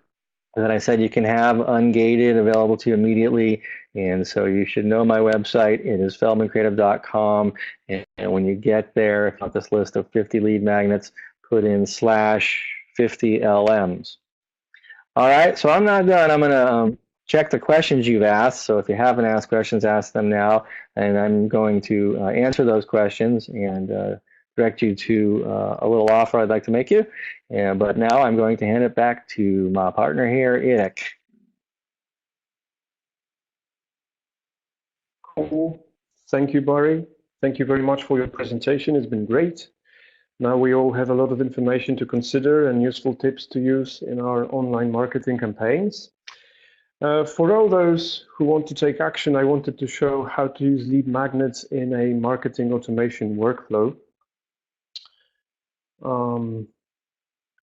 that I said you can have ungated, available to you immediately. And so you should know my website. It is feldmancreative.com. And when you get there, if you want this list of 50 lead magnets, put in /50 LMs. All right, so I'm not done. I'm going to check the questions you've asked. So if you haven't asked questions, ask them now. And I'm going to answer those questions and direct you to a little offer I'd like to make you. But now I'm going to hand it back to my partner here, Eric. Cool. Thank you, Barry. Thank you very much for your presentation. It's been great. Now we all have a lot of information to consider and useful tips to use in our online marketing campaigns. For all those who want to take action, I wanted to show how to use lead magnets in a marketing automation workflow.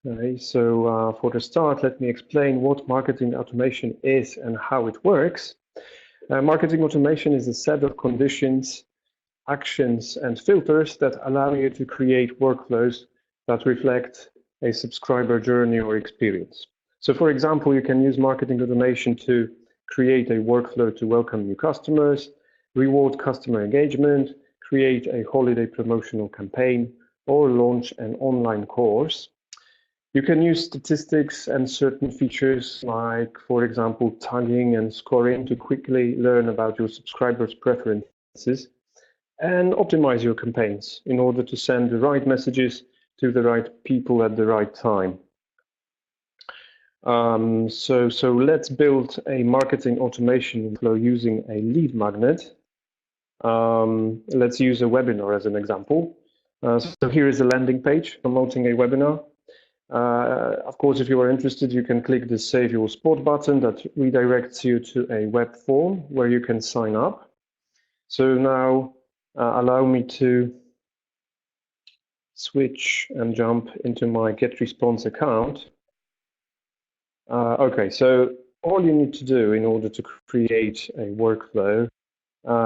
Okay, so for the start, let me explain what marketing automation is and how it works. Marketing automation is a set of conditions, actions, and filters that allow you to create workflows that reflect a subscriber journey or experience. So for example, you can use marketing automation to create a workflow to welcome new customers, reward customer engagement, create a holiday promotional campaign, or launch an online course. You can use statistics and certain features like, for example, tagging and scoring to quickly learn about your subscribers' preferences and optimize your campaigns in order to send the right messages to the right people at the right time. So let's build a marketing automation flow using a lead magnet. Let's use a webinar as an example. So here is a landing page promoting a webinar. Of course, if you are interested, you can click the Save Your Spot button that redirects you to a web form where you can sign up. So now allow me to switch and jump into my GetResponse account. Okay, so all you need to do in order to create a workflow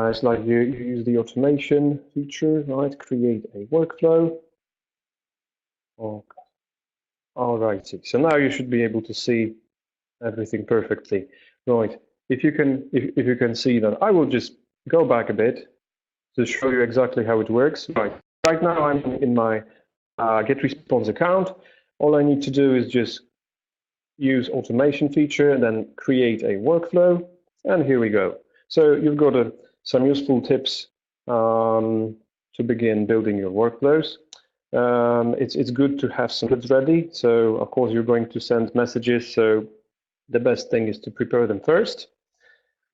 is like you use the automation feature, right? Create a workflow. Okay. All righty. So now you should be able to see everything perfectly. Right. If you can see that, I will just go back a bit to show you exactly how it works. Right now I'm in my GetResponse account. All I need to do is just use automation feature and then create a workflow. And here we go. So you've got some useful tips to begin building your workflows. It's good to have some goods ready. So of course you're going to send messages. So the best thing is to prepare them first.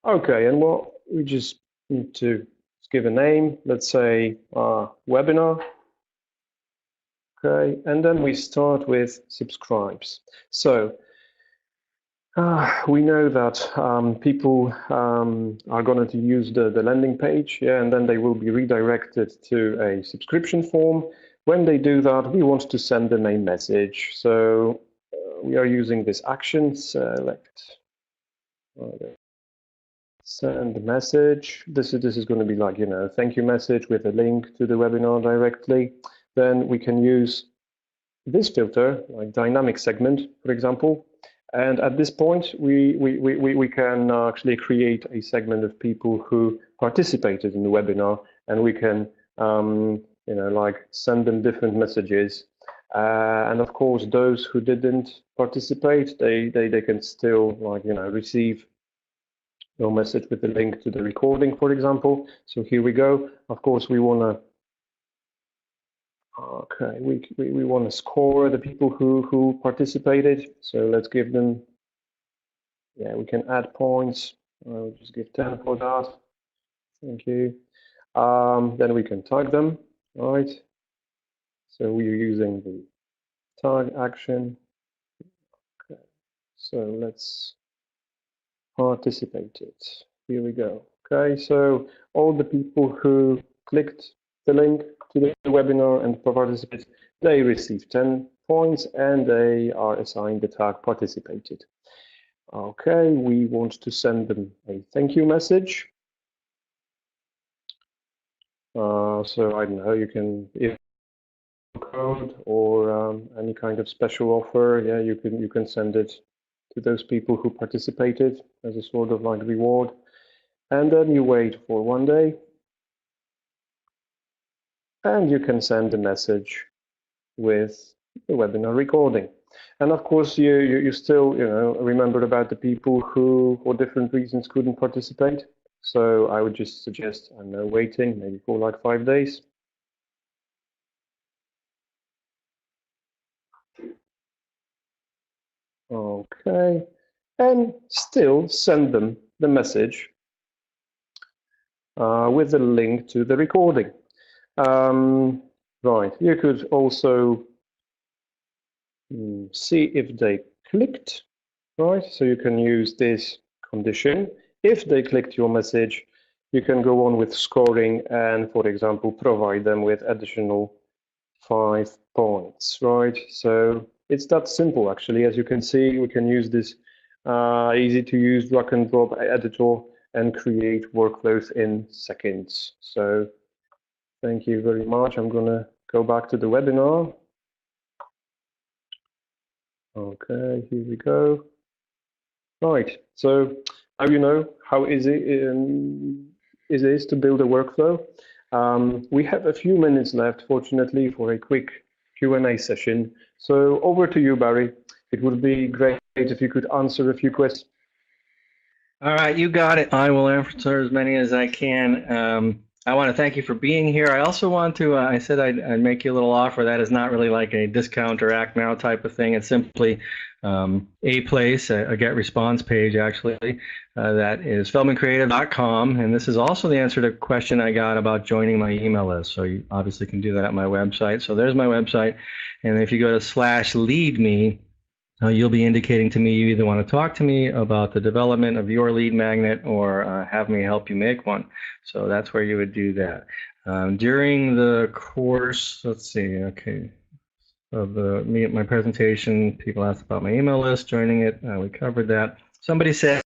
Okay, and well, we just need to give a name. Let's say webinar. Okay, and then we start with subscribes. So we know that people are going to use the landing page, yeah, and then they will be redirected to a subscription form. When they do that, we want to send them a message. So we are using this action, select, send message. This is going to be like, thank you message with a link to the webinar directly. Then we can use this filter, like dynamic segment, for example. And at this point, we can actually create a segment of people who participated in the webinar, and we can, like send them different messages. And of course, those who didn't participate, they can still, like, receive no message with the link to the recording, for example. So here we go. Of course, we want to. Okay, we want to score the people who participated. So let's give them, yeah, we can add points. I'll just give 10 for that. Thank you. Then we can tag them, right? So we're using the tag action. Okay, so let's participate it. Here we go. Okay, so all the people who clicked the link to the webinar and participated, they receive 10 points and they are assigned the tag participated. Okay, we want to send them a thank you message. So I don't know, you can code or any kind of special offer. Yeah, you can send it to those people who participated as a sort of like reward. And then you wait for 1 day. And you can send a message with the webinar recording. And of course, you still remember about the people who, for different reasons, couldn't participate. So I would just suggest, I don't know, waiting maybe for like 5 days. Okay, and still send them the message with the link to the recording. Right, you could also see if they clicked, right? So you can use this condition. If they clicked your message, you can go on with scoring and, for example, provide them with additional 5 points, right? So it's that simple, actually. As you can see, we can use this easy to use drag and drop editor and create workflows in seconds. So thank you very much. I'm going to go back to the webinar. Okay, here we go. Right, so now you know how easy it is to build a workflow. We have a few minutes left, fortunately, for a quick Q&A session. So over to you, Barry. It would be great if you could answer a few questions. All right, you got it. I will answer as many as I can. I want to thank you for being here. I also want to, I said I'd make you a little offer. That is not really like a discount or act now type of thing. It's simply a place, a get response page, actually, that is feldmancreative.com. And this is also the answer to a question I got about joining my email list. So you obviously can do that at my website. So there's my website. And if you go to /leadme, you'll be indicating to me you either want to talk to me about the development of your lead magnet or have me help you make one. So that's where you would do that. During the course, let's see, okay, of my presentation, people asked about my email list, joining it. We covered that. Somebody said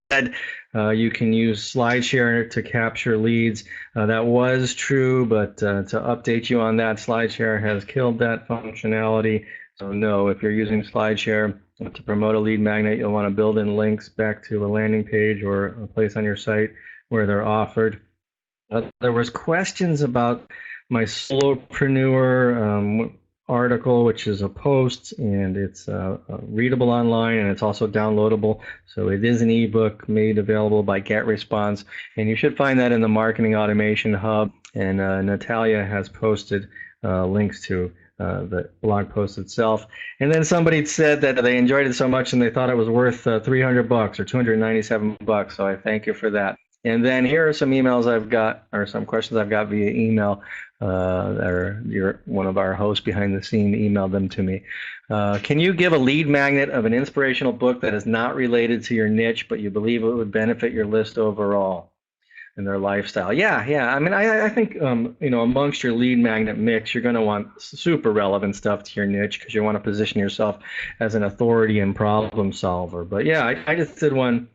you can use SlideShare to capture leads. That was true, but to update you on that, SlideShare has killed that functionality. So no, if you're using SlideShare to promote a lead magnet, you'll want to build in links back to a landing page or a place on your site where they're offered. There was questions about my solopreneur, article, which is a post, and it's readable online, and it's also downloadable. So it is an ebook made available by GetResponse, and you should find that in the Marketing Automation Hub. And Natalia has posted links to the blog post itself. And then somebody said that they enjoyed it so much and they thought it was worth $300 or $297. So I thank you for that. And then here are some emails I've got, or some questions I've got via email. One of our hosts behind the scene emailed them to me. Can you give a lead magnet of an inspirational book that is not related to your niche, but you believe it would benefit your list overall and their lifestyle? Yeah. I mean, I think, amongst your lead magnet mix, you're going to want super relevant stuff to your niche because you want to position yourself as an authority and problem solver. But yeah, I just did one.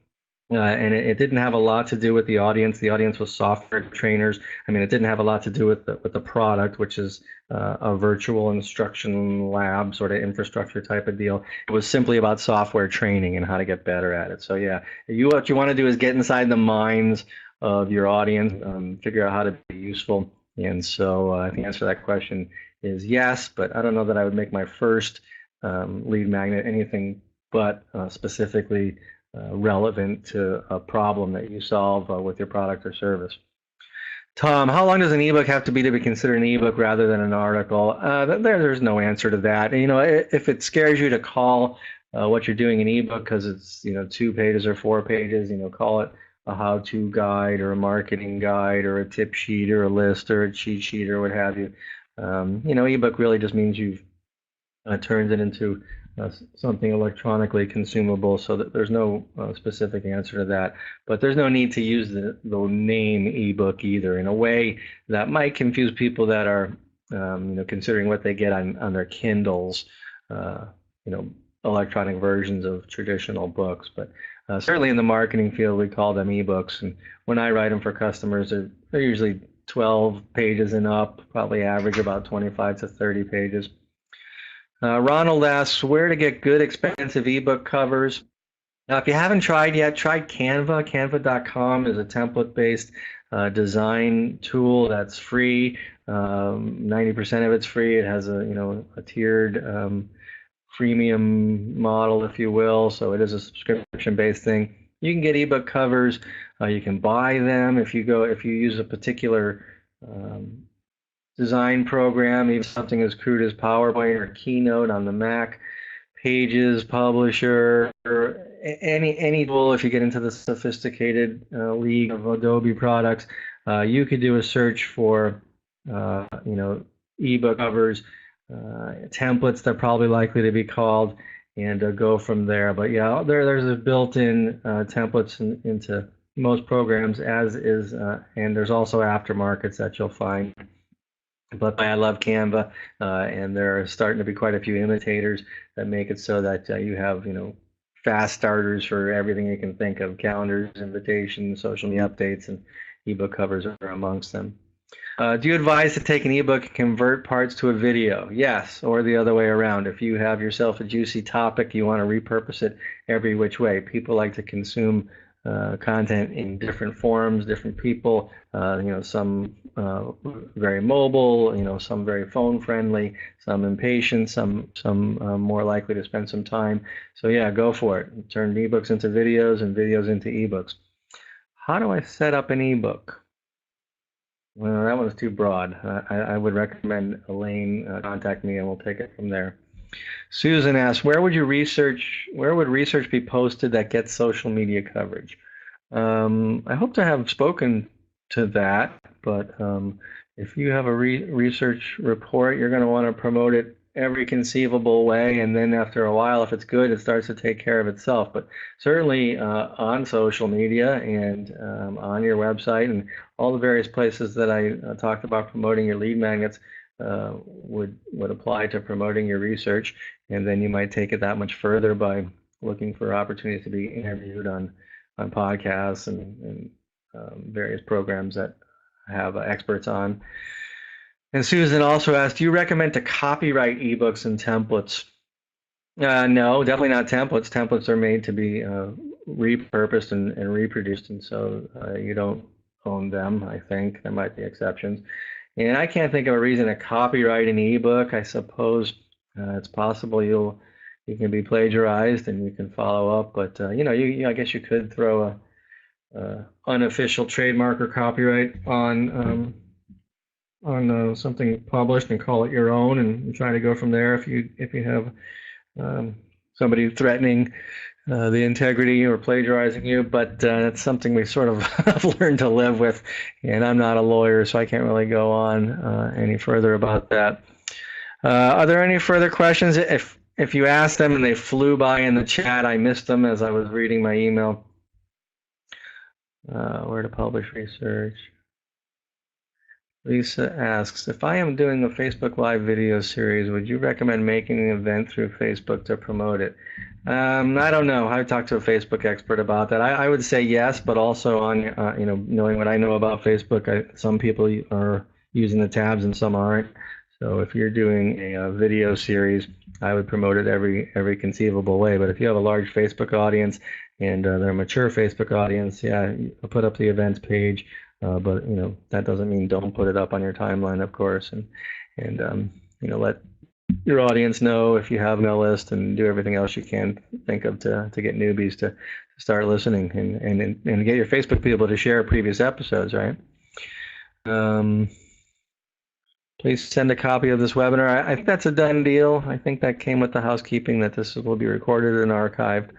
And it didn't have a lot to do with the audience. The audience was software trainers. I mean, it didn't have a lot to do with the product, which is a virtual instruction lab sort of infrastructure type of deal. It was simply about software training and how to get better at it. So yeah, what you want to do is get inside the minds of your audience, figure out how to be useful. And so I think the answer to that question is yes, but I don't know that I would make my first lead magnet anything but specifically relevant to a problem that you solve with your product or service. Tom, how long does an ebook have to be considered an ebook rather than an article? There's no answer to that. And, if it scares you to call what you're doing an ebook because it's 2 pages or 4 pages, call it a how-to guide or a marketing guide or a tip sheet or a list or a cheat sheet or what have you. Ebook really just means you've turned it into something electronically consumable, so that there's no specific answer to that. But there's no need to use the name ebook either. In a way, that might confuse people that are, considering what they get on their Kindles, electronic versions of traditional books. But certainly in the marketing field, we call them ebooks. And when I write them for customers, they're usually 12 pages and up, probably average about 25 to 30 pages. Ronald asks where to get good, expensive ebook covers. Now, if you haven't tried yet, try Canva. Canva.com is a template-based design tool that's free. 90% of it's free. It has a tiered freemium model, if you will. So it is a subscription-based thing. You can get ebook covers. You can buy them if you use a particular design program, even something as crude as PowerPoint or Keynote on the Mac, Pages, Publisher, or any tool. If you get into the sophisticated league of Adobe products, you could do a search for, ebook covers, templates they're probably likely to be called, and go from there. But yeah, there's a built-in templates into most programs, as is, and there's also aftermarkets that you'll find. But I love Canva, and there are starting to be quite a few imitators that make it so that you have, fast starters for everything you can think of: calendars, invitations, social media updates, and ebook covers are amongst them. Do you advise to take an ebook and convert parts to a video? Yes, or the other way around. If you have yourself a juicy topic, you want to repurpose it every which way. People like to consume content in different forms, different people, some very mobile, some very phone friendly, some impatient, some more likely to spend some time. So yeah, go for it. Turn ebooks into videos and videos into ebooks. How do I set up an ebook? Well, that one's too broad. I would recommend Elaine contact me and we'll take it from there. Susan asks, where would research be posted that gets social media coverage? I hope to have spoken to that, but if you have a research report, you're going to want to promote it every conceivable way, and then after a while, if it's good, it starts to take care of itself. But certainly on social media and on your website and all the various places that I talked about promoting your lead magnets would apply to promoting your research. And then you might take it that much further by looking for opportunities to be interviewed on podcasts and various programs that have experts on. And Susan also asked, do you recommend to copyright ebooks and templates? No, definitely not templates. Templates are made to be repurposed and reproduced, and so you don't own them, I think. There might be exceptions. And I can't think of a reason to copyright an ebook. I suppose it's possible you can be plagiarized and you can follow up, but I guess you could throw a unofficial trademark or copyright on something published and call it your own and try to go from there if you have somebody threatening the integrity or plagiarizing you, but that's something we sort of have learned to live with, and I'm not a lawyer, so I can't really go on any further about that. Are there any further questions? If you asked them and they flew by in the chat, I missed them as I was reading my email. Where to publish research? Lisa asks, if I am doing a Facebook Live video series, would you recommend making an event through Facebook to promote it? I don't know. I've talked to a Facebook expert about that. I would say yes, but also on, knowing what I know about Facebook, some people are using the tabs and some aren't. So if you're doing a video series, I would promote it every conceivable way. But if you have a large Facebook audience and they're a mature Facebook audience, yeah, put up the events page. But that doesn't mean don't put it up on your timeline, of course, and let your audience know if you have no list, and do everything else you can think of to get newbies to start listening, and get your Facebook people to share previous episodes, right? Please send a copy of this webinar. I think that's a done deal. I think that came with the housekeeping that this will be recorded and archived.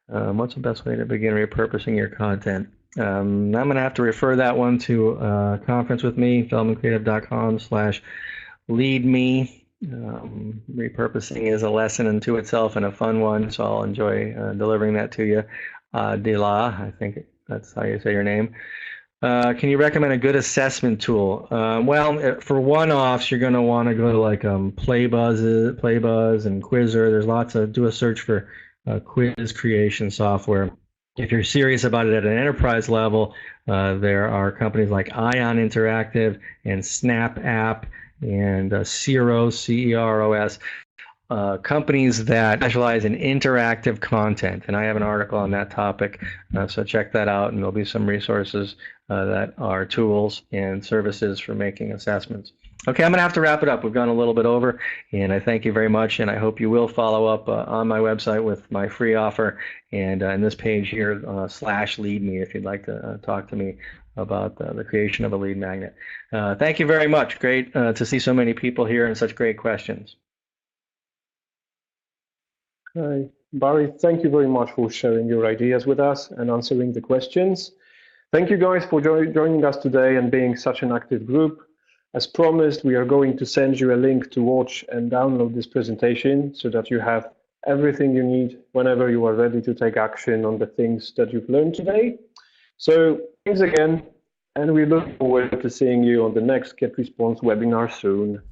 What's the best way to begin repurposing your content? I'm going to have to refer that one to a conference with me, feldmancreative.com/leadme. Repurposing is a lesson unto itself and a fun one, so I'll enjoy delivering that to you. Dila, I think that's how you say your name. Can you recommend a good assessment tool? Well, for one-offs, you're going to want to go to like Playbuzz and Quizzer. There's lots of, do a search for quiz creation software. If you're serious about it at an enterprise level, there are companies like Ion Interactive and Snap App and Ceros, C-E-R-O-S, companies that specialize in interactive content. And I have an article on that topic, so check that out, and there'll be some resources that are tools and services for making assessments. Okay, I'm going to have to wrap it up. We've gone a little bit over, and I thank you very much, and I hope you will follow up on my website with my free offer, and in this page here, /leadme, if you'd like to talk to me about the creation of a lead magnet. Thank you very much. Great to see so many people here and such great questions. Hi, Barry, thank you very much for sharing your ideas with us and answering the questions. Thank you guys for joining us today and being such an active group. As promised, we are going to send you a link to watch and download this presentation so that you have everything you need whenever you are ready to take action on the things that you've learned today. So thanks again, and we look forward to seeing you on the next GetResponse webinar soon.